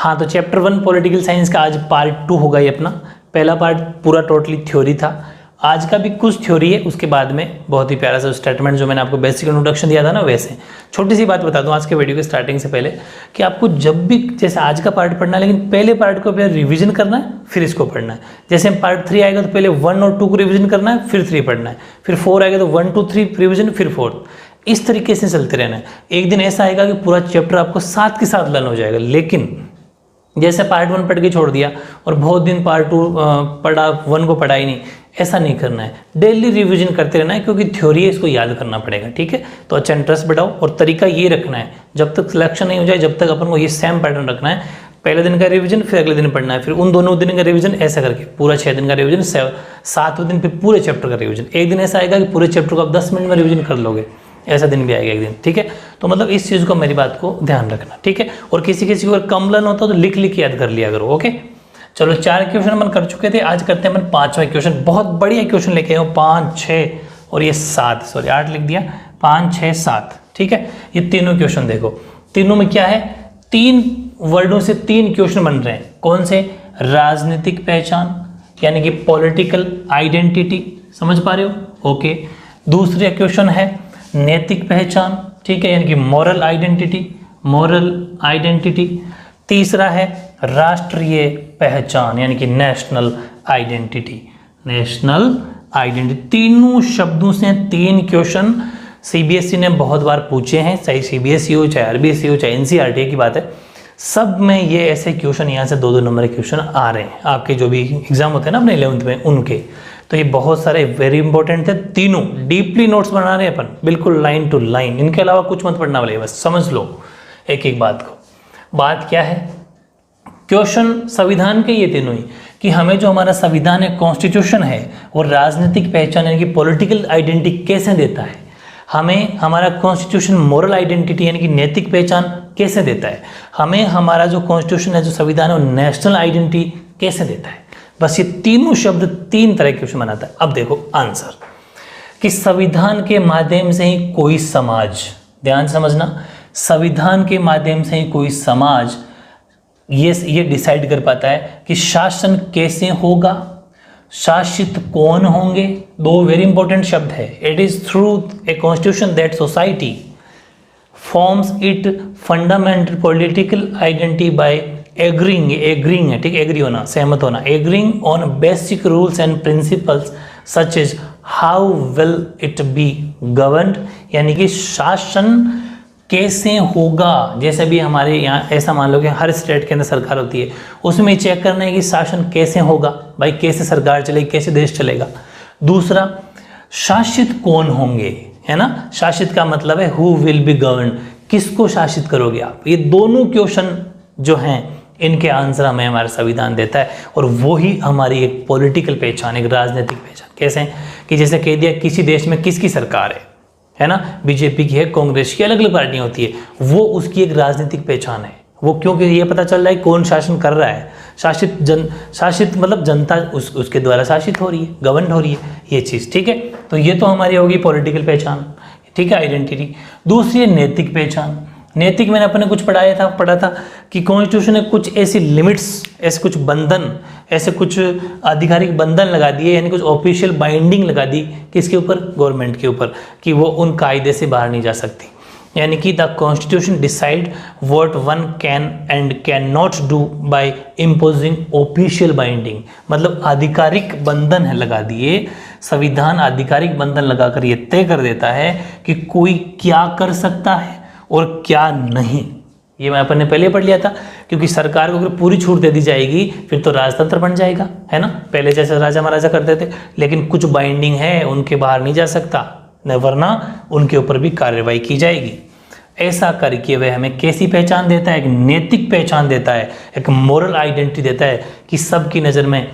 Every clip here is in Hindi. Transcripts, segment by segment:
हाँ, तो चैप्टर 1 पॉलिटिकल साइंस का आज पार्ट 2 होगा ये अपना। पहला पार्ट पूरा टोटली थ्योरी था, आज का भी कुछ थ्योरी है, उसके बाद में बहुत ही प्यारा सा स्टेटमेंट जो मैंने आपको बेसिक इंट्रोडक्शन दिया था ना, वैसे छोटी सी बात बता दूं आज के वीडियो के स्टार्टिंग से पहले कि आपको जब भी जैसे आज का पार्ट पढ़ना है, लेकिन पहले पार्ट को पहले रिवीजन करना है, फिर इसको पढ़ना है। जैसे पार्ट 3 आएगा तो पहले 1 और 2 को रिवीजन करना है, फिर 3 पढ़ना है, फिर 4 आएगा तो 1 2 3 रिवीजन, फिर 4। इस तरीके से चलते रहना है। एक दिन ऐसा आएगा कि पूरा चैप्टर आपको साथ के साथ लर्न हो जाएगा। लेकिन जैसे पार्ट 1 पढ़ के छोड़ दिया और बहुत दिन पार्ट 2 पढ़ा, 1 को पढ़ा ही नहीं, ऐसा नहीं करना है। डेली रिवीजन करते रहना है, क्योंकि थ्योरी है, इसको याद करना पड़ेगा। ठीक है, तो अच्छा इंटरेस्ट बढ़ाओ और तरीका ये रखना है, जब तक सिलेक्शन नहीं हो जाए जब तक अपन को ये सेम पैटर्न रखना है। पहले दिन का रिवीजन, फिर अगले दिन पढ़ना है, फिर उन दोनों दिन का रिवीजन, ऐसा करके पूरा 6 दिन का रिवीजन, 7वें दिन फिर पूरे चैप्टर का रिवीजन। एक दिन ऐसा आएगा कि पूरे चैप्टर को आप 10 मिनट में रिवीजन कर लोगे, ऐसा दिन भी आएगा एक दिन। ठीक है, तो मतलब इस चीज़ को, मेरी बात को ध्यान रखना। ठीक है, और किसी किसी को अगर कम लर्न होता तो लिख लिख याद कर लिया करो। ओके, चलो 4 क्वेश्चन अपन कर चुके थे, आज करते हैं अपन 5वां क्वेश्चन। बहुत बढ़िया क्वेश्चन लेके आए हो, 5 6 और ये 7, सॉरी 8 लिख दिया, 5 6 7। ठीक है, ये तीनों क्वेश्चन देखो, तीनों में क्या है, 3 वर्डों से 3 क्वेश्चन बन रहे हैं। कौन से? राजनीतिक पहचान, यानी कि पॉलिटिकल आइडेंटिटी, समझ पा रहे हो? ओके, दूसरा क्वेश्चन है नैतिक पहचान, ठीक है, यानी कि मॉरल आइडेंटिटी, मॉरल आइडेंटिटी। तीसरा है राष्ट्रीय पहचान, यानी कि नेशनल आइडेंटिटी, नेशनल आइडेंटिटी। तीनों शब्दों से 3 क्वेश्चन सीबीएसई ने बहुत बार पूछे हैं, चाहे सीबीएसई हो, चाहे आरबीएसई हो, चाहे एनसीईआरटी की बात है, सब में ये ऐसे क्वेश्चन यहाँ से 2-2 नंबर के क्वेश्चन आ रहे हैं। आपके जो भी एग्जाम होते हैं ना अपने 11th में, उनके तो ये बहुत सारे वेरी इंपॉर्टेंट थे। तीनों डीपली नोट्स बना रहे हैं अपन, बिल्कुल लाइन टू लाइन, इनके अलावा कुछ मत पढ़ना वाले, बस समझ लो एक एक बात को। बात क्या है, क्वेश्चन संविधान के ये तीनों ही, कि हमें जो हमारा संविधान है, कॉन्स्टिट्यूशन है, वो राजनीतिक पहचान यानी कि पॉलिटिकल आइडेंटिटी कैसे देता है। हमें हमारा कॉन्स्टिट्यूशन मॉरल आइडेंटिटी यानी कि नैतिक पहचान कैसे देता है। हमें हमारा जो कॉन्स्टिट्यूशन है, जो संविधान है, वो नेशनल आइडेंटिटी कैसे देता है। बस ये तीनों शब्द 3 तरह के क्वेश्चन बनाता है। अब देखो आंसर, कि संविधान के माध्यम से ही कोई समाज, ध्यान समझना, संविधान के माध्यम से ही कोई समाज ये डिसाइड कर पाता है कि शासन कैसे होगा, शासित कौन होंगे। 2 वेरी इंपॉर्टेंट शब्द है। It is through a constitution that society forms it fundamental political identity by agreeing है, ठीक, एग्री होना, सहमत होना, agreeing on basic rules and principles such as how will it be governed, यानी कि शासन कैसे होगा। जैसे भी हमारे यहाँ ऐसा मान लो कि हर स्टेट के अंदर सरकार होती है, उसमें चेक करना है कि शासन कैसे होगा, भाई कैसे सरकार चलेगी, कैसे देश चलेगा। दूसरा, शासित कौन होंगे, है ना, शासित का मतलब है हु विल बी गवर्न, किसको शासित करोगे आप। ये दोनों क्वेश्चन जो हैं, इनके आंसर हमें हमारा संविधान देता है, और वो ही हमारी एक पॉलिटिकल पहचान, एक राजनीतिक पहचान। कैसे? कि जैसे कह दिया किसी देश में किसकी सरकार है ना, बीजेपी की है, कांग्रेस की, अलग अलग पार्टियां होती है, वो उसकी एक राजनीतिक पहचान है। वो क्योंकि ये पता चल रहा है कौन शासन कर रहा है, शासित मतलब जनता उसके द्वारा शासित हो रही है, गवर्न हो रही है, ये चीज़। ठीक है, तो ये तो हमारी होगी पॉलिटिकल पहचान, ठीक है, आइडेंटिटी। दूसरी है नैतिक पहचान। नैतिक मैंने अपने कुछ पढ़ा था कि कॉन्स्टिट्यूशन ने कुछ ऐसी लिमिट्स, ऐसे कुछ बंधन, ऐसे कुछ आधिकारिक बंधन लगा दिए, यानी कुछ ऑफिशियल बाइंडिंग लगा दी किसके ऊपर, गवर्नमेंट के ऊपर, कि वो उन कायदे से बाहर नहीं जा सकती। यानी कि the constitution decide what one can and can not do by imposing official binding, मतलब आधिकारिक बंधन है लगा दिए, संविधान आधिकारिक बंधन लगाकर ये तय कर देता है कि कोई क्या कर सकता है और क्या नहीं। ये मैं अपन ने पहले पढ़ लिया था, क्योंकि सरकार को अगर पूरी छूट दे दी जाएगी फिर तो राजतंत्र बन जाएगा, है ना, पहले जैसे राजा महाराजा करते थे। लेकिन कुछ बाइंडिंग है, उनके बाहर नहीं जा सकता, वरना उनके ऊपर भी कार्रवाई की जाएगी। ऐसा करके वह हमें कैसी पहचान देता है, एक नैतिक पहचान देता है, एक मोरल आइडेंटिटी देता है, कि सबकी नज़र में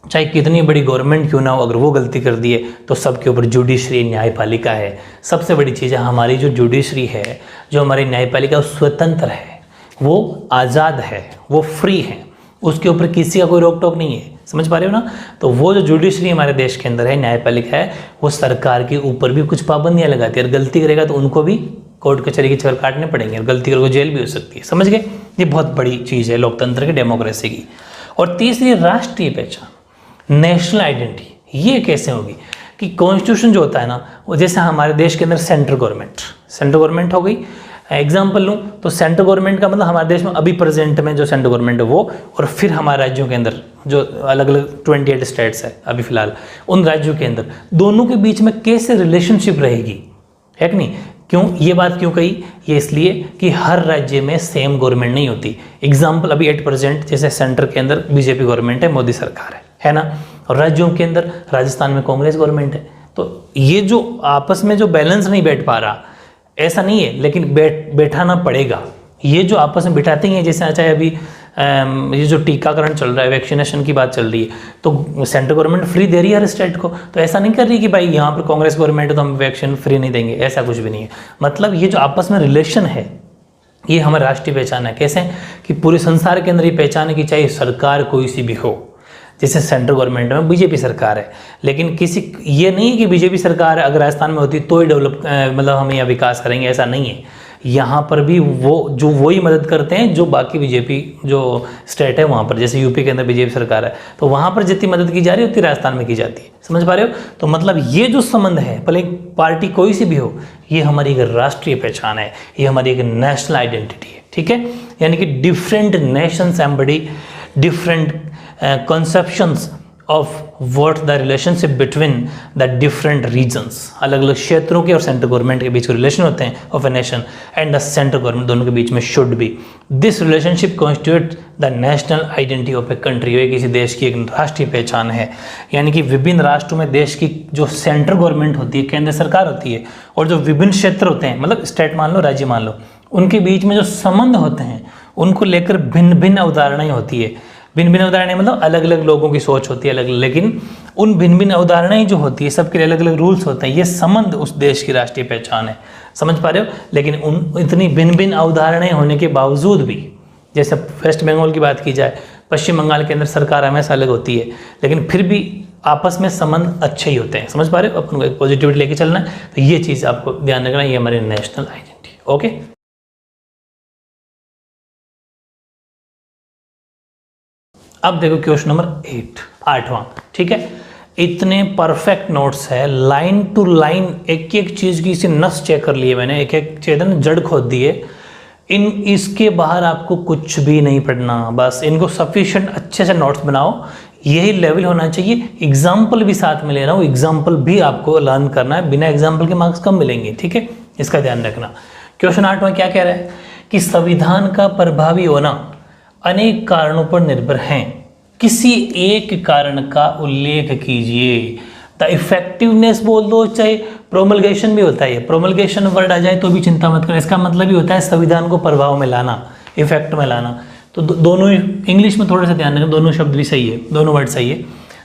चाहे कितनी बड़ी गवर्नमेंट क्यों ना हो, अगर वो गलती कर दिए तो सबके ऊपर जुडिशरी, न्यायपालिका है। सबसे बड़ी चीज़ है हमारी जो जुडिशरी है, जो हमारी न्यायपालिका, वो स्वतंत्र है, वो आज़ाद है, वो फ्री है, उसके ऊपर किसी का कोई रोक टोक नहीं है। समझ पा रहे हो ना। तो वो जो जुडिशरी हमारे देश के अंदर है, न्यायपालिका है, वो सरकार के ऊपर भी कुछ पाबंदियां लगाती है। अगर गलती करेगा तो उनको भी कोर्ट कचहरी के चक्कर काटने पड़ेंगे, और गलती करेगा जेल भी हो सकती है। समझ गए। ये बहुत बड़ी चीज़ है लोकतंत्र की, डेमोक्रेसी की। और तीसरी राष्ट्रीय पहचान, नेशनल आइडेंटिटी। ये कैसे होगी कि कॉन्स्टिट्यूशन जो होता है ना, वो जैसे हमारे देश के अंदर सेंट्रल गवर्नमेंट हो गई। एग्जाम्पल लूँ तो सेंट्रल गवर्नमेंट का मतलब हमारे देश में अभी प्रेजेंट में जो सेंट्रल गवर्नमेंट है वो, और फिर हमारे राज्यों के अंदर जो अलग अलग 28 स्टेट्स है अभी फिलहाल, उन राज्यों के अंदर दोनों के बीच में कैसे रिलेशनशिप रहेगी, है कि नहीं। क्यों ये बात क्यों कही, ये इसलिए कि हर राज्य में सेम गवर्नमेंट नहीं होती। एग्जाम्पल अभी 8% जैसे सेंटर के अंदर बीजेपी गवर्नमेंट है, मोदी सरकार है ना, और राज्यों के अंदर राजस्थान में कांग्रेस गवर्नमेंट है। तो ये जो आपस में जो बैलेंस नहीं बैठ पा रहा, ऐसा नहीं है, लेकिन बैठाना पड़ेगा। ये जो आपस में बिठाते हैं, जैसे चाहे अभी ये जो टीकाकरण चल रहा है, वैक्सीनेशन की बात चल रही है, तो सेंट्रल गवर्नमेंट फ्री दे रही है हर स्टेट को, तो ऐसा नहीं कर रही कि भाई यहाँ पर कांग्रेस गवर्नमेंट है तो हम वैक्सीन फ्री नहीं देंगे, ऐसा कुछ भी नहीं है। मतलब ये जो आपस में रिलेशन है, ये हमारी राष्ट्रीय पहचान है। कैसे कि पूरे संसार के अंदर ये पहचान है कि चाहे सरकार कोई सी भी हो, जैसे सेंट्रल गवर्नमेंट में बीजेपी सरकार है, लेकिन किसी ये नहीं है कि बीजेपी सरकार अगर राजस्थान में होती तो ही डेवलप मतलब हम यहाँ विकास करेंगे, ऐसा नहीं है। यहाँ पर भी वही मदद करते हैं जो बाकी बीजेपी जो स्टेट है वहाँ पर, जैसे यूपी के अंदर बीजेपी सरकार है तो वहाँ पर जितनी मदद की जा रही है उतनी राजस्थान में की जाती है। समझ पा रहे हो। तो मतलब ये जो संबंध है, भले पार्टी कोई सी भी हो, ये हमारी एक राष्ट्रीय पहचान है, ये हमारी एक नेशनल आइडेंटिटी है। ठीक है, यानी कि different nations embody different conceptions of what the relationship between the different regions, अलग अलग क्षेत्रों के और सेंट्रल गवर्नमेंट के बीच रिलेशन होते हैं of a nation and the central government, दोनों के बीच में should be this relationship constitute the national identity of a country. ये किसी देश की एक राष्ट्रीय पहचान है। यानी कि विभिन्न राष्ट्रों में देश की जो सेंट्रल गवर्नमेंट होती है, केंद्र सरकार होती है, और जो विभिन्न क्षेत्र होते हैं, मतलब स्टेट मान लो, राज्य मान लो, उनके बीच में जो संबंध होते हैं उनको लेकर भिन्न भिन्न अवधारणाएं होती है। भिन्न भिन्न अवधारणाएं मतलब अलग अलग लोगों की सोच होती है अलग, लेकिन उन भिन्न भिन्न अवधारणाएं जो होती है सबके लिए अलग अलग रूल्स होते हैं। ये संबंध उस देश की राष्ट्रीय पहचान है। समझ पा रहे हो। लेकिन उन इतनी भिन्न भिन्न अवधारणाएं होने के बावजूद भी, जैसे वेस्ट बंगाल की बात की जाए, पश्चिम बंगाल के अंदर सरकार हमेशा अलग होती है, लेकिन फिर भी आपस में संबंध अच्छे ही होते हैं। समझ पा रहे हो। अपन को एक पॉजिटिविटी लेके चलना है, तो ये चीज़ आपको ध्यान रखना, ये हमारी नेशनल आइडेंटिटी। ओके, अब देखो क्वेश्चन नंबर 8वां। ठीक है, इतने परफेक्ट नोट्स है, लाइन टू लाइन एक एक चीज की इसे नस चेक कर लिए मैंने, एक एक चेतन जड़ खोद दिए। इसके बाहर आपको कुछ भी नहीं पढ़ना, बस इनको सफिशिएंट अच्छे से नोट्स बनाओ, यही लेवल होना चाहिए। एग्जाम्पल भी साथ में ले रहा हूँ, एग्जाम्पल भी आपको लर्न करना है, बिना एग्जाम्पल के मार्क्स कम मिलेंगे। ठीक है, इसका ध्यान रखना। क्वेश्चन 8 में क्या कह रहा है कि संविधान का प्रभावी होना अनेक कारणों पर निर्भर हैं, किसी एक कारण का उल्लेख कीजिए। द इफेक्टिवनेस बोल दो, चाहे प्रोमलगेशन भी होता है, प्रोमलगेशन वर्ड आ जाए तो भी चिंता मत करो, इसका मतलब ही होता है संविधान को प्रभाव में लाना, इफेक्ट में लाना। तो दोनों इंग्लिश में थोड़ा सा ध्यान रखें, दोनों शब्द भी सही है, दोनों वर्ड सही है।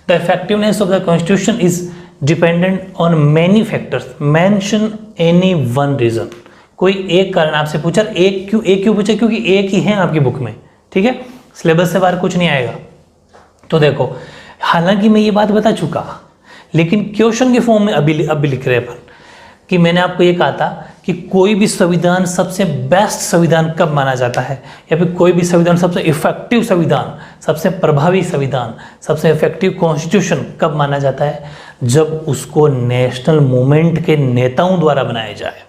The effectiveness of the constitution is dependent on many factors, mention any one reason. कोई एक कारण आपसे पूछा, एक क्यों पूछा, क्योंकि एक ही है आपकी बुक में। ठीक है, सिलेबस से बाहर कुछ नहीं आएगा। तो देखो, हालांकि मैं ये बात बता चुका, लेकिन क्वेश्चन के फॉर्म में अभी लिख रहे अपन कि मैंने आपको ये कहा था कि कोई भी संविधान सबसे बेस्ट संविधान कब माना जाता है, या फिर कोई भी संविधान सबसे इफेक्टिव संविधान, सबसे प्रभावी संविधान, सबसे इफेक्टिव कॉन्स्टिट्यूशन कब माना जाता है, जब उसको नेशनल मूवमेंट के नेताओं द्वारा बनाया जाए,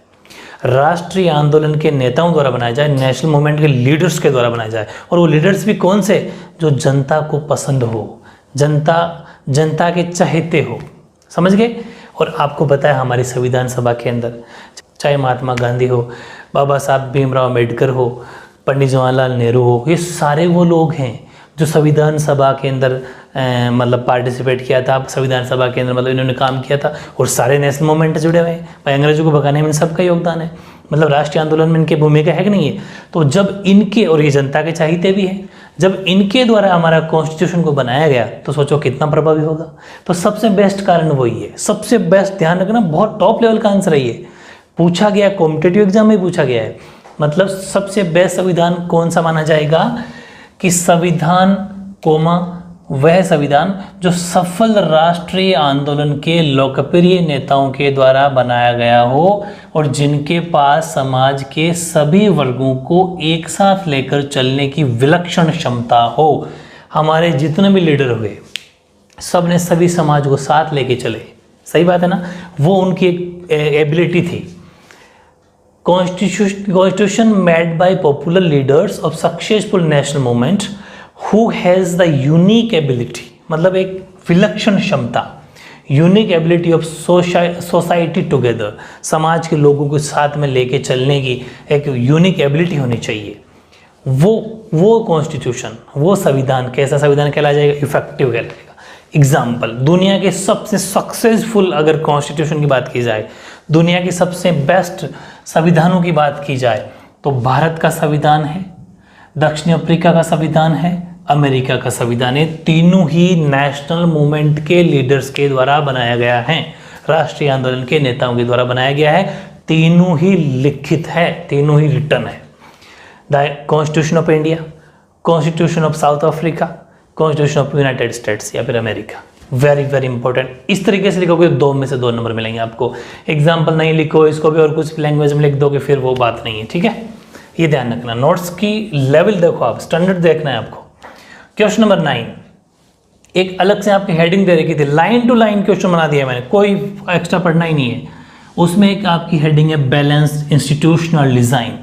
राष्ट्रीय आंदोलन के नेताओं द्वारा बनाया जाए, नेशनल मूवमेंट के लीडर्स के द्वारा बनाया जाए। और वो लीडर्स भी कौन से, जो जनता को पसंद हो, जनता के चाहते हो। समझ गए। और आपको पता है हमारी संविधान सभा के अंदर चाहे महात्मा गांधी हो, बाबा साहब भीमराव अम्बेडकर हो, पंडित जवाहरलाल नेहरू हो, ये सारे वो लोग हैं जो संविधान सभा के अंदर मतलब पार्टिसिपेट किया था, संविधान सभा के अंदर मतलब इन्होंने काम किया था, और सारे नेशनल मूवमेंट जुड़े हुए हैं भाई। अंग्रेजों को भगाने में सबका योगदान है, मतलब राष्ट्रीय आंदोलन में इनकी भूमिका है कि नहीं है। तो जब इनके, और ये जनता के चाहते भी हैं, जब इनके द्वारा हमारा कॉन्स्टिट्यूशन को बनाया गया तो सोचो कितना प्रभावी होगा। तो सबसे बेस्ट कारण वही है, सबसे बेस्ट। ध्यान रखना, बहुत टॉप लेवल का आंसर है ये, पूछा गया कॉम्पिटिटिव एग्जाम में पूछा गया है। मतलब सबसे बेस्ट संविधान कौन सा माना जाएगा कि संविधान कोमा वह संविधान जो सफल राष्ट्रीय आंदोलन के लोकप्रिय नेताओं के द्वारा बनाया गया हो और जिनके पास समाज के सभी वर्गों को एक साथ लेकर चलने की विलक्षण क्षमता हो। हमारे जितने भी लीडर हुए सब ने सभी समाज को साथ लेके चले, सही बात है ना, वो उनकी एक एबिलिटी थी। Constitution made by popular leaders of successful national movement who has the unique ability, मतलब एक विलक्षण क्षमता, unique ability of society together, समाज के लोगों को साथ में लेके चलने की एक यूनिक एबिलिटी होनी चाहिए। वो कॉन्स्टिट्यूशन, वो संविधान कैसा संविधान कहलाया जाएगा? इफेक्टिव कहलाएगा। एग्जाम्पल, दुनिया के सबसे सक्सेसफुल अगर कॉन्स्टिट्यूशन की बात की जाए, दुनिया के सबसे बेस्ट संविधानों की बात की जाए तो भारत का संविधान है, दक्षिण अफ्रीका का संविधान है, अमेरिका का संविधान है। तीनों ही नेशनल मूवमेंट के लीडर्स के द्वारा बनाया गया है, राष्ट्रीय आंदोलन के नेताओं के द्वारा बनाया गया है। तीनों ही लिखित है, तीनों ही रिटन है। The constitution of India, constitution of south Africa, constitution of United states या फिर अमेरिका। Very very important. इस तरीके से लिखोगे 2 में से 2 नंबर मिलेंगे आपको। एग्जाम्पल नहीं लिखो, इसको भी और कुछ लैंग्वेज में लिख दोगे फिर वो बात नहीं है, ठीक है, ये ध्यान रखना। नोट्स की लेवल देखो आप, स्टैंडर्ड देखना है आपको। क्वेश्चन नंबर 9, एक अलग से आपकी हेडिंग दे रखी थी, लाइन टू लाइन क्वेश्चन बना दिया मैंने, कोई एक्स्ट्रा पढ़ना ही नहीं है। उसमें एक आपकी हेडिंग है बैलेंस्ड इंस्टीट्यूशनल डिजाइन,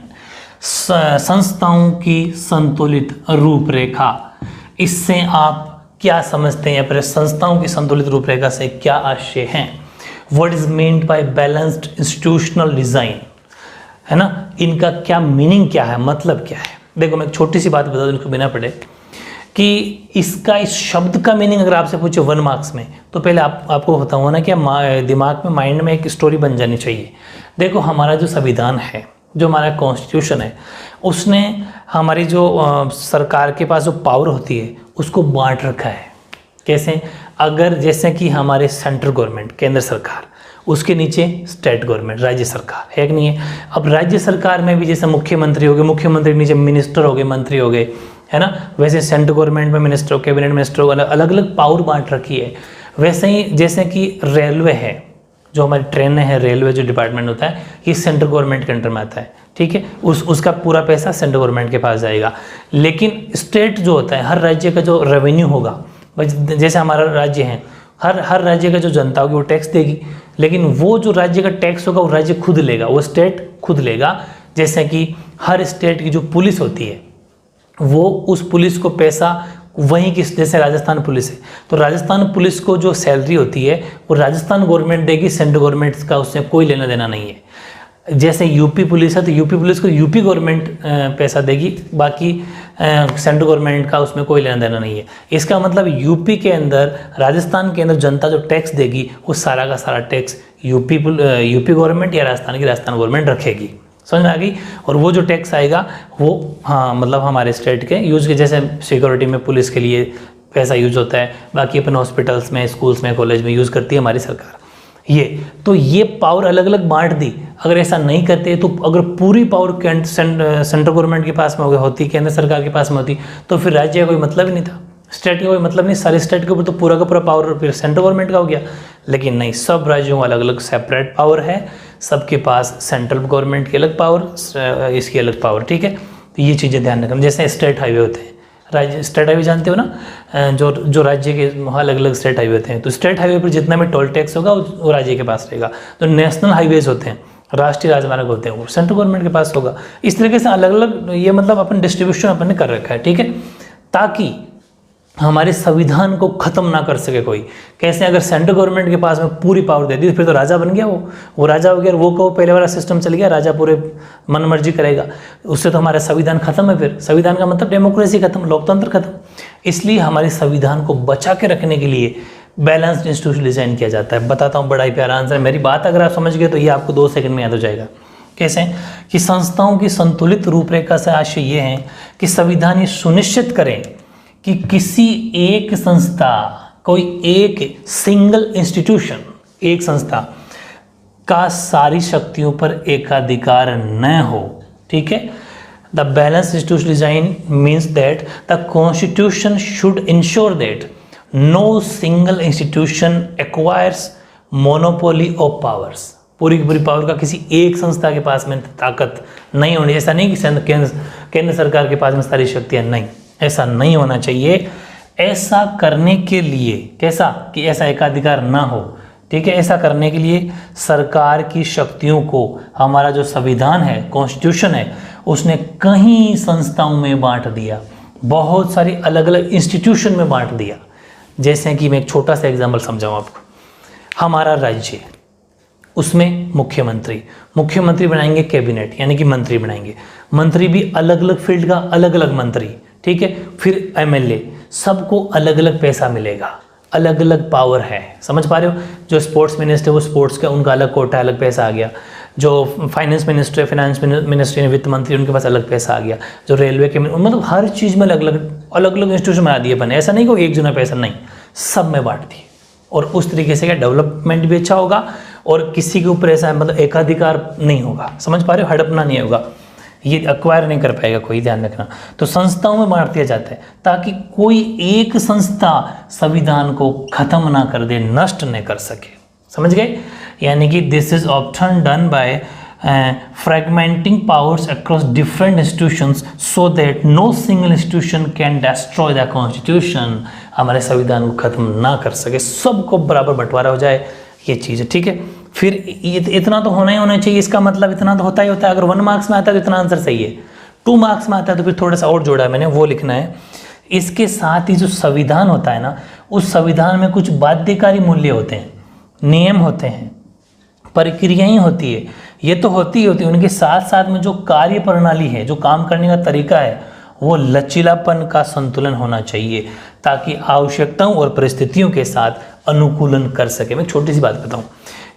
संस्थाओं की संतुलित रूपरेखा। इससे आप क्या समझते हैं या फिर संस्थाओं की संतुलित रूपरेखा से क्या आशय हैं? What is meant by balanced institutional design, है ना, इनका क्या मीनिंग क्या है, मतलब क्या है? देखो मैं एक छोटी सी बात बता दूं इनको बिना पढ़े कि इसका, इस शब्द का मीनिंग अगर आपसे पूछे 1 मार्क्स में तो पहले आपको बताऊँ ना कि दिमाग में, माइंड में एक स्टोरी बन जानी चाहिए। देखो हमारा जो संविधान है, जो हमारा कॉन्स्टिट्यूशन है, उसने हमारी जो सरकार के पास जो पावर होती है उसको बांट रखा है। कैसे? अगर जैसे कि हमारे सेंट्रल गवर्नमेंट, केंद्र सरकार, उसके नीचे स्टेट गवर्नमेंट, राज्य सरकार है कि नहीं है। अब राज्य सरकार में भी जैसे मुख्यमंत्री हो गए, मुख्यमंत्री के नीचे मिनिस्टर हो गए, मंत्री हो गए, है ना, वैसे सेंट्रल गवर्नमेंट में मिनिस्टर हो, कैबिनेट मिनिस्टर हो, अलग अलग पावर बांट रखी है। वैसे ही जैसे कि रेलवे है, जो हमारी ट्रेन है, रेलवे जो डिपार्टमेंट होता है, ये सेंट्रल गवर्नमेंट के अंडर में आता है, ठीक है, उसका पूरा पैसा सेंट्रल गवर्नमेंट के पास जाएगा। लेकिन स्टेट जो होता है, हर राज्य का जो रेवेन्यू होगा, जैसे हमारा राज्य है, हर राज्य का जो जनता होगी वो टैक्स देगी, लेकिन वो जो राज्य का टैक्स होगा वो राज्य खुद लेगा, वो स्टेट खुद लेगा। जैसे कि हर स्टेट की जो पुलिस होती है वो उस पुलिस को पैसा वहीं की, जैसे राजस्थान पुलिस है तो राजस्थान पुलिस को जो सैलरी होती है वो राजस्थान गवर्नमेंट देगी, सेंट्रल गवर्नमेंट का उससे कोई लेना देना नहीं है। जैसे यूपी पुलिस है तो यूपी पुलिस को यूपी गवर्नमेंट पैसा देगी, बाकी सेंट्रल गवर्नमेंट का उसमें कोई लेना देना नहीं है। इसका मतलब यूपी के अंदर, राजस्थान के अंदर जनता जो टैक्स देगी वो सारा का सारा टैक्स यूपी गवर्नमेंट या राजस्थान गवर्नमेंट रखेगी। समझ में आ गई? और वो जो टैक्स आएगा वो, हाँ, मतलब हमारे स्टेट के यूज़ के, जैसे सिक्योरिटी में पुलिस के लिए पैसा यूज होता है, बाकी अपन हॉस्पिटल्स में, स्कूल्स में, कॉलेज में यूज़ करती है हमारी सरकार। ये पावर अलग अलग बांट दी। अगर ऐसा नहीं करते तो अगर पूरी पावर सेंट्रल गवर्नमेंट के पास में होती, केंद्र सरकार के पास में होती, तो फिर राज्य का कोई मतलब ही नहीं था, स्टेट का कोई मतलब नहीं। सारे स्टेट के ऊपर तो पूरा का पूरा पावर फिर सेंट्रल गवर्नमेंट का हो गया। लेकिन नहीं, सब राज्यों का अलग अलग सेपरेट पावर है, सबके पास सेंट्रल गवर्नमेंट की अलग पावर, इसकी अलग पावर, ठीक है। तो ये चीज़ें ध्यान रखना। जैसे स्टेट हाईवे होते हैं, राज्य स्टेट हाईवे जानते हो ना, जो राज्य के अलग अलग स्टेट हाईवे होते हैं, तो स्टेट हाईवे पर जितना भी टोल टैक्स होगा वो राज्य के पास रहेगा। तो नेशनल हाईवेज होते हैं, राष्ट्रीय राजमार्ग होते हैं, वो सेंट्रल गवर्नमेंट के पास होगा। इस तरीके से अलग अलग, ये मतलब अपन डिस्ट्रीब्यूशन अपन ने कर रखा है, ठीक है, ताकि हमारे संविधान को खत्म ना कर सके कोई। कैसे? अगर सेंट्रल गवर्नमेंट के पास में पूरी पावर दे दी फिर तो राजा बन गया, वो राजा हो गया, वो को पहले वाला सिस्टम चल गया, राजा पूरे मन मर्जी करेगा, उससे तो हमारा संविधान खत्म है। फिर संविधान का मतलब डेमोक्रेसी खत्म, लोकतंत्र खत्म। इसलिए हमारे संविधान को बचा के रखने के लिए बैलेंस्ड इंस्टीट्यूशन डिजाइन किया जाता है। बताता हूँ, बड़ा ही प्यारा आंसर। मेरी बात अगर आप समझ गए तो ये आपको 2 सेकंड में याद हो जाएगा। कैसे? कि संस्थाओं की संतुलित रूपरेखा से आशय ये है कि संविधान ये सुनिश्चित करें कि किसी एक संस्था, कोई एक सिंगल इंस्टीट्यूशन, एक संस्था का सारी शक्तियों पर एकाधिकार न हो, ठीक है। The balance institution design means that the constitution should ensure that no single institution acquires monopoly of powers. पूरी की पूरी पावर का किसी एक संस्था के पास में ताकत नहीं होनी। ऐसा नहीं कि केंद्र सरकार के पास में सारी शक्तियां, नहीं, ऐसा नहीं होना चाहिए। ऐसा करने के लिए कैसा कि ऐसा एकाधिकार ना हो, ठीक है, ऐसा करने के लिए सरकार की शक्तियों को हमारा जो संविधान है, कॉन्स्टिट्यूशन है, उसने कई संस्थाओं में बांट दिया, बहुत सारी अलग अलग इंस्टीट्यूशन में बांट दिया। जैसे कि मैं एक छोटा सा एग्जाम्पल समझाऊँ आपको। हमारा राज्य, उसमें मुख्यमंत्री बनाएंगे कैबिनेट, यानी कि मंत्री बनाएंगे। मंत्री भी अलग अलग फील्ड का अलग अलग मंत्री, ठीक है। फिर एमएलए, सबको अलग अलग पैसा मिलेगा, अलग अलग पावर है, समझ पा रहे हो। जो स्पोर्ट्स मिनिस्टर, वो स्पोर्ट्स का उनका अलग कोटा, अलग पैसा आ गया। जो फाइनेंस मिनिस्टर, फाइनेंस मिनिस्ट्री, वित्त मंत्री, उनके पास अलग पैसा आ गया। जो रेलवे के, मतलब हर चीज़ में अलग अलग इंस्टीट्यूशन बना दिए बने। ऐसा नहीं कि एक जना पैसा, नहीं, सब में बांट दिए। और उस तरीके से क्या डेवलपमेंट भी अच्छा होगा और किसी के ऊपर ऐसा मतलब एकाधिकार नहीं होगा, समझ पा रहे हो, हड़पना नहीं होगा, ये एक्वायर नहीं कर पाएगा कोई, ध्यान रखना। तो संस्थाओं में बांट दिया जाता है ताकि कोई एक संस्था संविधान को खत्म ना कर दे, नष्ट नहीं कर सके, समझ गए। यानी कि this is option done by fragmenting powers across different institutions so that no single institution can destroy the constitution. हमारे संविधान को खत्म ना कर सके, सबको बराबर बंटवारा हो जाए, ये चीज़ है, ठीक है। फिर इतना तो होना ही होना चाहिए, इसका मतलब इतना तो होता ही होता है। अगर 1 मार्क्स में आता है तो इतना आंसर सही है, 2 मार्क्स में आता है तो फिर थोड़ा सा और जोड़ा है मैंने, वो लिखना है। इसके साथ ही जो संविधान होता है ना, उस संविधान में कुछ बाध्यकारी मूल्य होते हैं, नियम होते हैं, प्रक्रियाएं होती है, ये तो होती है। उनके साथ साथ में जो कार्य प्रणाली है, जो काम करने का तरीका है, वो लचीलापन का संतुलन होना चाहिए ताकि आवश्यकताओं और परिस्थितियों के साथ अनुकूलन कर सके। मैं छोटी सी बात बताऊं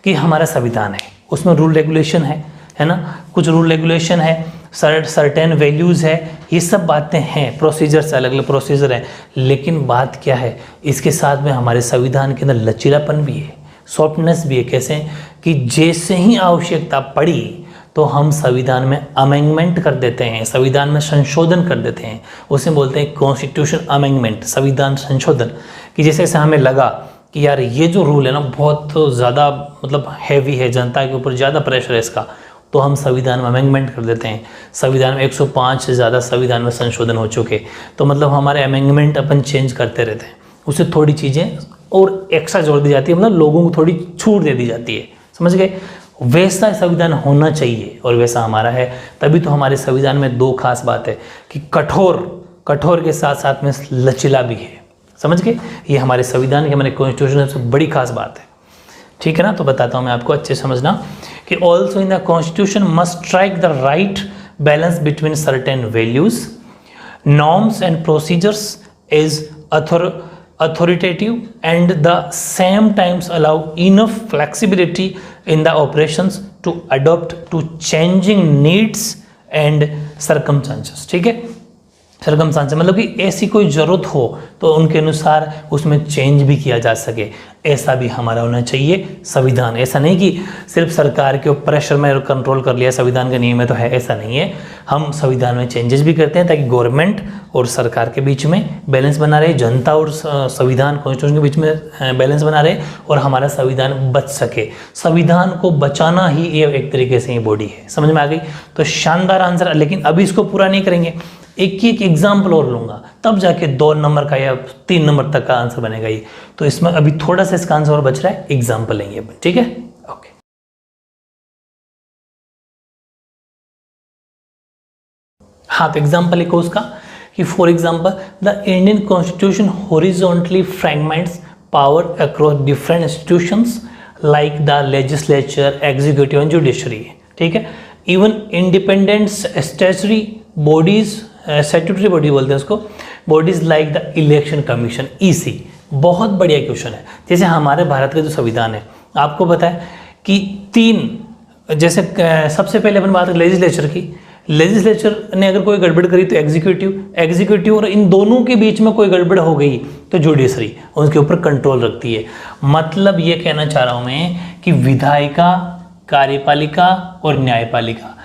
कि हमारा संविधान है, उसमें रूल रेगुलेशन है ना, कुछ रूल रेगुलेशन है, सर्टेन वैल्यूज़ है, ये सब बातें हैं, प्रोसीजर्स, अलग अलग प्रोसीजर है। लेकिन बात क्या है, इसके साथ में हमारे संविधान के अंदर लचीलापन भी है, सॉफ्टनेस भी है। कैसे कि जैसे ही आवश्यकता पड़ी तो हम संविधान में अमेंडमेंट कर देते हैं, संविधान में संशोधन कर देते हैं, उसे बोलते हैं कॉन्स्टिट्यूशन अमेंडमेंट, संविधान संशोधन। कि जैसे जैसे हमें लगा कि यार ये जो रूल है ना बहुत ज़्यादा मतलब हैवी है, जनता के ऊपर ज़्यादा प्रेशर है इसका, तो हम संविधान में अमेंडमेंट कर देते हैं। संविधान में 105 से ज़्यादा संविधान में संशोधन हो चुके, तो मतलब हमारे अमेंडमेंट अपन चेंज करते रहते हैं, उससे थोड़ी चीज़ें और एक्स्ट्रा जोड़ दी जाती है, मतलब लोगों को थोड़ी छूट दे दी जाती है, समझ गए। वैसा संविधान होना चाहिए और वैसा हमारा है। तभी तो हमारे संविधान में 2 खास बात है कि कठोर के साथ साथ में लचीला भी है, समझ गए। ये हमारे संविधान की, हमारे कॉन्स्टिट्यूशन से बड़ी खास बात है, ठीक है ना। तो बताता हूँ मैं आपको, अच्छे समझना कि also in the constitution must strike the right balance between certain values, norms and procedures is authoritative and the same times allow enough flexibility in the operations to adapt to changing needs and circumstances, ठीक है। सर्कमस्टांस मतलब कि ऐसी कोई ज़रूरत हो तो उनके अनुसार उसमें चेंज भी किया जा सके, ऐसा भी हमारा होना चाहिए संविधान। ऐसा नहीं कि सिर्फ सरकार के प्रेशर में कंट्रोल कर लिया, संविधान का नियम है तो है, ऐसा नहीं है। हम संविधान में चेंजेस भी करते हैं ताकि गवर्नमेंट और सरकार के बीच में बैलेंस बना रहे, जनता और संविधान कॉन्स्टिट्यूशन के बीच में बैलेंस बना रहे और हमारा संविधान बच सके। संविधान को बचाना ही ये एक तरीके से ये बॉडी है, समझ में आ गई। तो शानदार आंसर, लेकिन अभी इसको पूरा नहीं करेंगे, एक एग्जाम्पल और लूंगा तब जाके 2 नंबर का या 3 नंबर तक का आंसर बनेगा ये। तो इसमें अभी थोड़ा सा इसका आंसर और बच रहा है, एग्जाम्पल लेंगे, ठीक है, ओके। हाँ, तो एग्जाम्पल एक उसका कि for example the Indian constitution horizontally fragments power across different institutions like the legislature, executive and judiciary, ठीक है। Even independent statutory bodies, statutory body बोलते हैं उसको, bodies like the election commission, EC. बहुत बढ़िया क्वेश्चन है। जैसे हमारे भारत का जो संविधान है, आपको पता है कि 3, जैसे सबसे पहले अपन बात करें लेजिस्लेचर की, लेजिस्लेचर ने अगर कोई गड़बड़ करी तो एग्जीक्यूटिव और इन दोनों के बीच में कोई गड़बड़ हो गई तो जुडिशरी उसके ऊपर कंट्रोल रखती है। मतलब ये कहना चाह रहा हूँ मैं कि विधायिका, कार्यपालिका और न्यायपालिका,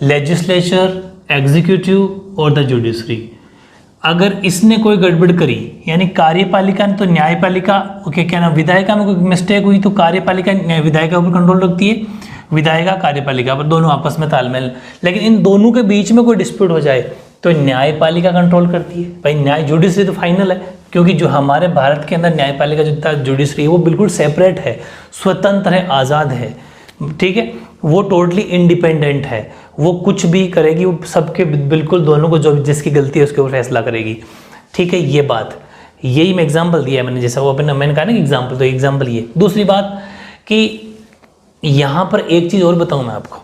लेजिस्लेचर, एग्जीक्यूटिव और द जुडिशरी, अगर इसने कोई गड़बड़ करी, यानी कार्यपालिका ने तो न्यायपालिका, ओके क्या ना, विधायिका में कोई मिस्टेक हुई तो कार्यपालिका विधायिका पर कंट्रोल रखती है, विधायिका कार्यपालिका पर, दोनों आपस में तालमेल। लेकिन इन दोनों के बीच में कोई डिस्प्यूट हो जाए तो न्यायपालिका कंट्रोल करती है। भाई न्याय जुडिशरी तो फाइनल है, क्योंकि जो हमारे भारत के अंदर न्यायपालिका जितना जुडिशरी है वो बिल्कुल सेपरेट है, स्वतंत्र है, आज़ाद है, ठीक है, वो टोटली इंडिपेंडेंट है, वो कुछ भी करेगी, वो सबके बिल्कुल दोनों को जो जिसकी गलती है उसके ऊपर फैसला करेगी, ठीक है। ये बात, यही मैं एग्जाम्पल दिया है मैंने, जैसा वो मैंने कहा ना एग्जाम्पल, तो एग्जाम्पल ये। दूसरी बात कि यहाँ पर एक चीज़ और बताऊँ मैं आपको,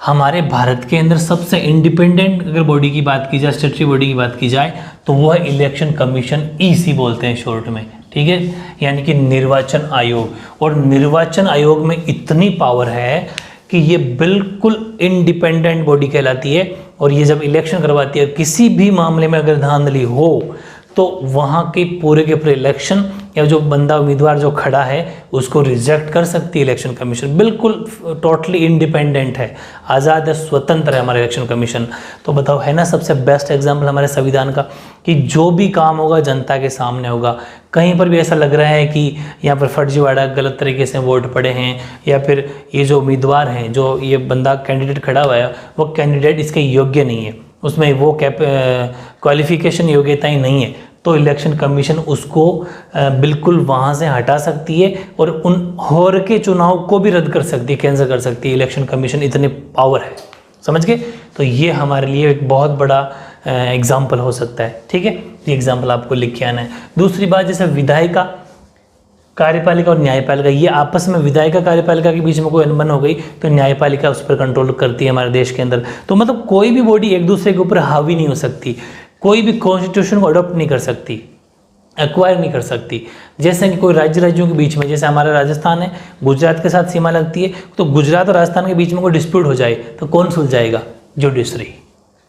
हमारे भारत के अंदर सबसे इंडिपेंडेंट अगर बॉडी की बात की जाए, स्टैट्यूटरी बॉडी की बात की जाए, तो वो है इलेक्शन कमीशन, ईसी बोलते हैं शॉर्ट में, ठीक है, यानी कि निर्वाचन आयोग। और निर्वाचन आयोग में इतनी पावर है कि ये बिल्कुल इंडिपेंडेंट बॉडी कहलाती है, और ये जब इलेक्शन करवाती है, किसी भी मामले में अगर धांधली हो तो वहाँ के पूरे इलेक्शन या जो बंदा उम्मीदवार जो खड़ा है उसको रिजेक्ट कर सकती है इलेक्शन कमीशन। बिल्कुल टोटली इंडिपेंडेंट है, आज़ाद है, स्वतंत्र है हमारा इलेक्शन कमीशन। तो बताओ, है ना सबसे बेस्ट एग्जाम्पल हमारे संविधान का, कि जो भी काम होगा जनता के सामने होगा। कहीं पर भी ऐसा लग रहा है कि यहाँ पर फर्जीवाड़ा, गलत तरीके से वोट पड़े हैं, या फिर ये जो उम्मीदवार हैं, जो ये बंदा कैंडिडेट खड़ा हुआ है, वो कैंडिडेट इसके योग्य नहीं है, उसमें वो क्वालिफिकेशन योग्यता ही नहीं है, तो इलेक्शन कमीशन उसको बिल्कुल वहाँ से हटा सकती है और उन होर के चुनाव को भी रद्द कर सकती है, कैंसिल कर सकती है। इलेक्शन कमीशन इतने पावर है, समझ गए। तो ये हमारे लिए एक बहुत बड़ा एग्जाम्पल हो सकता है, ठीक है। ये एग्जाम्पल आपको लिख के आना है। दूसरी बात, जैसे विधायिका, कार्यपालिका और न्यायपालिका, ये आपस में विधायिका कार्यपालिका के बीच में कोई अनबन हो गई तो न्यायपालिका उस पर कंट्रोल करती है हमारे देश के अंदर। तो मतलब कोई भी बॉडी एक दूसरे के ऊपर हावी नहीं हो सकती, कोई भी कॉन्स्टिट्यूशन को अडॉप्ट नहीं कर सकती, एक्वायर नहीं कर सकती। जैसे कि कोई राज्यों के बीच में, जैसे हमारा राजस्थान है, गुजरात के साथ सीमा लगती है, तो गुजरात और राजस्थान के बीच में कोई डिस्प्यूट हो जाए तो कौन सुलझाएगा? जुडिशरी,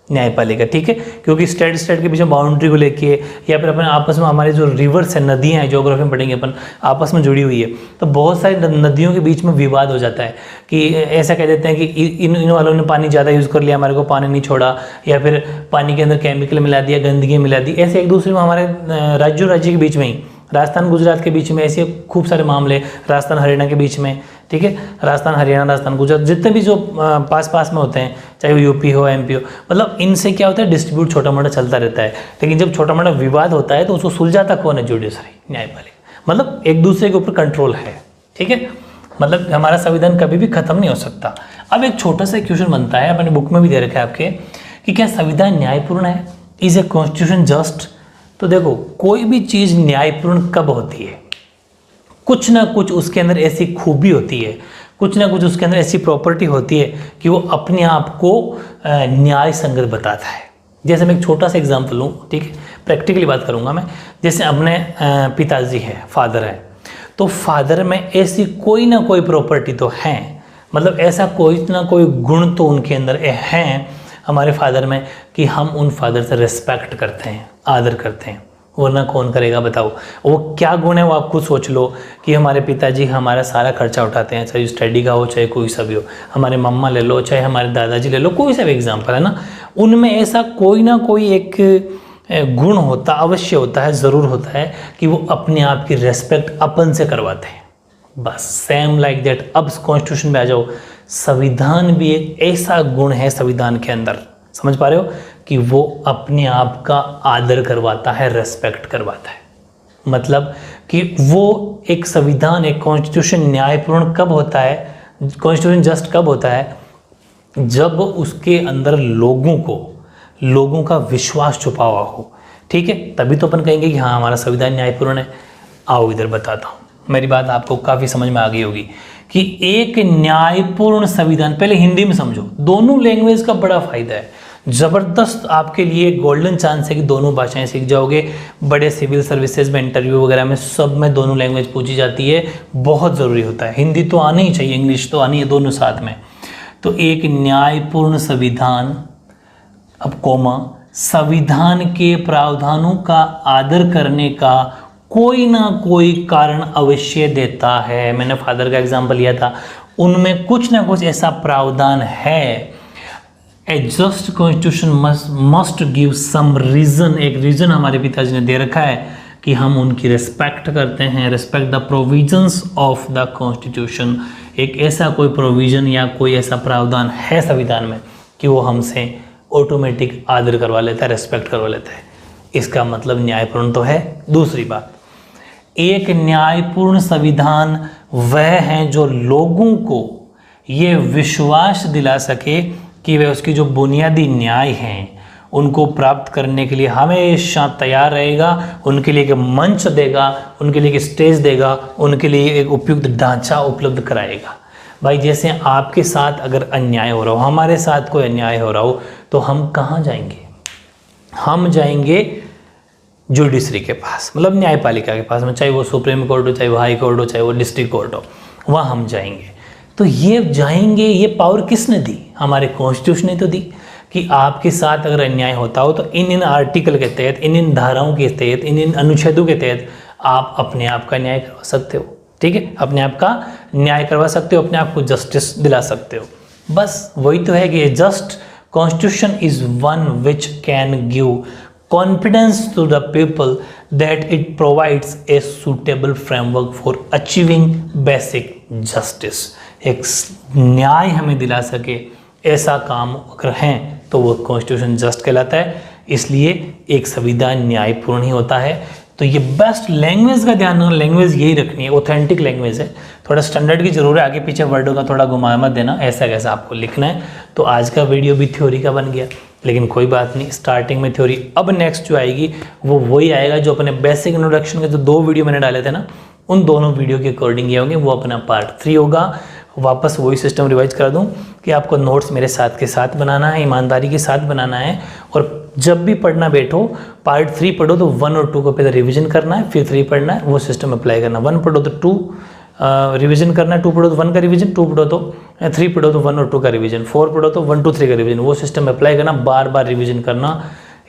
न्यायपालिका, ठीक है। क्योंकि स्टेट के बीच में बाउंड्री को लेके, या फिर अपने आपस में हमारे जो रिवर्स है, नदियाँ हैं, ज्योग्राफी में पढ़ेंगे अपन, आपस में जुड़ी हुई है, तो बहुत सारी नदियों के बीच में विवाद हो जाता है कि ऐसा कह देते हैं कि इन वालों ने पानी ज़्यादा यूज़ कर लिया, हमारे को पानी नहीं छोड़ा, या फिर पानी के अंदर केमिकल मिला दिया, गंदगी मिला दी। ऐसे एक दूसरे में हमारे राज्य के बीच में ही, राजस्थान गुजरात के बीच में ऐसे खूब सारे मामले, राजस्थान हरियाणा के बीच में, ठीक है, राजस्थान हरियाणा, राजस्थान गुजरात, जितने भी जो पास में होते हैं, चाहे वो यूपी हो, एमपी हो, मतलब इनसे क्या होता है, डिस्ट्रीब्यूट छोटा मोटा चलता रहता है। लेकिन जब छोटा मोटा विवाद होता है तो उसको सुलझाता कौन है? जुडिशरी, न्यायपालिका। मतलब एक दूसरे के ऊपर कंट्रोल है, ठीक है। मतलब हमारा संविधान कभी भी खत्म नहीं हो सकता। अब एक छोटा सा क्वेश्चन बनता है, अपने बुक में भी दे रखा है आपके, कि क्या संविधान न्यायपूर्ण है? Is a constitution just? तो देखो, कोई भी चीज़ न्यायपूर्ण कब होती है? कुछ ना कुछ उसके अंदर ऐसी खूबी होती है, कुछ ना कुछ उसके अंदर ऐसी प्रॉपर्टी होती है कि वो अपने आप को न्याय संगत बताता है। जैसे मैं एक छोटा सा एग्जांपल लूँ, ठीक है, प्रैक्टिकली बात करूँगा मैं। जैसे अपने पिताजी है, फादर है, तो फादर में ऐसी कोई ना कोई प्रॉपर्टी तो है, मतलब ऐसा कोई ना कोई गुण तो उनके अंदर हैं हमारे फादर में, कि हम उन फादर से रिस्पेक्ट करते हैं, आदर करते हैं। वरना कौन करेगा बताओ? वो क्या गुण है वो आप खुद सोच लो, कि हमारे पिताजी हमारा सारा खर्चा उठाते हैं, चाहे स्टडी का हो, चाहे कोई सा भी हो। हमारे मम्मा ले लो, चाहे हमारे दादाजी ले लो, कोई सा भी एग्जाम्पल है ना, उनमें ऐसा कोई ना कोई एक गुण होता, अवश्य होता है, ज़रूर होता है, कि वो अपने आप की रेस्पेक्ट अपन से करवाते हैं। बस सेम लाइक दैट। अब कॉन्स्टिट्यूशन में आ जाओ, संविधान भी एक ऐसा गुण है संविधान के अंदर, समझ पा रहे हो, कि वो अपने आप का आदर करवाता है, रेस्पेक्ट करवाता है। मतलब कि वो एक संविधान, एक कॉन्स्टिट्यूशन न्यायपूर्ण कब होता है, कॉन्स्टिट्यूशन जस्ट कब होता है? जब उसके अंदर लोगों का विश्वास छुपा हुआ हो, ठीक है, तभी तो अपन कहेंगे कि हाँ हमारा संविधान न्यायपूर्ण है। आओ इधर बताता हूँ, मेरी बात आपको काफ़ी समझ में आ गई होगी कि एक न्यायपूर्ण संविधान, पहले हिंदी में समझो, दोनों लैंग्वेज का बड़ा फायदा है, ज़बरदस्त आपके लिए गोल्डन चांस है कि दोनों भाषाएं सीख जाओगे। बड़े सिविल सर्विसेज में, इंटरव्यू वगैरह में, सब में दोनों लैंग्वेज पूछी जाती है, बहुत ज़रूरी होता है। हिंदी तो आनी ही चाहिए, इंग्लिश तो आनी है, दोनों साथ में। तो एक न्यायपूर्ण संविधान, अब कोमा, संविधान के प्रावधानों का आदर करने का कोई ना कोई कारण अवश्य देता है। मैंने फादर का एग्जाम्पल लिया था, उनमें कुछ ना कुछ ऐसा प्रावधान है, a just constitution must give some reason, एक रीजन हमारे पिताजी ने दे रखा है कि हम उनकी रिस्पेक्ट करते हैं, respect the provisions of the constitution. एक ऐसा कोई प्रोविजन या कोई ऐसा प्रावधान है संविधान में कि वो हमसे ऑटोमेटिक आदर करवा लेता है, रिस्पेक्ट करवा लेता है। इसका मतलब न्यायपूर्ण तो है। दूसरी बात, एक न्यायपूर्ण संविधान वह है जो लोगों को ये विश्वास दिला सके कि वह उसकी जो बुनियादी न्याय हैं उनको प्राप्त करने के लिए हमेशा तैयार रहेगा, उनके लिए एक मंच देगा, उनके लिए एक स्टेज देगा, उनके लिए एक उपयुक्त ढांचा उपलब्ध कराएगा। भाई जैसे आपके साथ अगर अन्याय हो रहा हो, हमारे साथ कोई अन्याय हो रहा हो, तो हम कहाँ जाएंगे? हम जाएंगे जुडिशरी के पास, मतलब न्यायपालिका के पास में, चाहे वो सुप्रीम कोर्ट हो, चाहे वो हाई कोर्ट हो, चाहे वो डिस्ट्रिक्ट कोर्ट हो, वहाँ हम जाएंगे। तो ये जाएंगे, ये पावर किसने दी? हमारे कॉन्स्टिट्यूशन ने तो दी कि आपके साथ अगर अन्याय होता हो तो इन आर्टिकल के तहत, इन धाराओं के तहत, इन अनुच्छेदों के तहत आप अपने आप का न्याय करवा सकते हो। ठीक है, अपने आप का न्याय करवा सकते हो, अपने आप को जस्टिस दिला सकते हो। बस वही तो है कि just constitution is one which can give confidence to the people that it provides a suitable framework for achieving basic justice. एक न्याय हमें दिला सके ऐसा काम अगर हैं तो वो कॉन्स्टिट्यूशन जस्ट कहलाता है। इसलिए एक संविधान न्यायपूर्ण ही होता है। तो ये बेस्ट लैंग्वेज का ध्यान रखना, लैंग्वेज यही रखनी है, ऑथेंटिक लैंग्वेज है। थोड़ा स्टैंडर्ड की जरूरत है, आगे पीछे वर्डों का थोड़ा घुमा मत देना, ऐसा कैसा आपको लिखना है। तो आज का वीडियो भी थ्योरी का बन गया, लेकिन कोई बात नहीं, स्टार्टिंग में थ्योरी। अब नेक्स्ट जो आएगी वो वही आएगा जो अपने बेसिक इंट्रोडक्शन के जो 2 वीडियो मैंने डाले थे ना, उन दोनों वीडियो के अकॉर्डिंग ये होंगे। वो अपना पार्ट 3 होगा। वापस वही सिस्टम रिवाइज करा दूं कि आपको नोट्स मेरे साथ के साथ बनाना है, ईमानदारी के साथ बनाना है, और जब भी पढ़ना बैठो पार्ट 3 पढ़ो तो 1 और 2 को पहले रिवीजन करना है, फिर 3 पढ़ना है, वो सिस्टम अप्लाई करना। 1 पढ़ो तो 2 रिवीजन करना है, 2 पढ़ो तो 1 का रिवीजन, 2 पढ़ो तो 3 पढ़ो तो 1 और 2 का रिवीजन, 4 पढ़ो तो 1 2 3 का रिवीजन। वो सिस्टम अप्लाई करना, बार बार रिवीजन करना।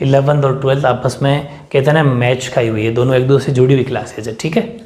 11th और 12th आपस में कहते हैं ना मैच खाई हुई है, दोनों एक दूसरे से जुड़ी हुई क्लासेज है। ठीक है।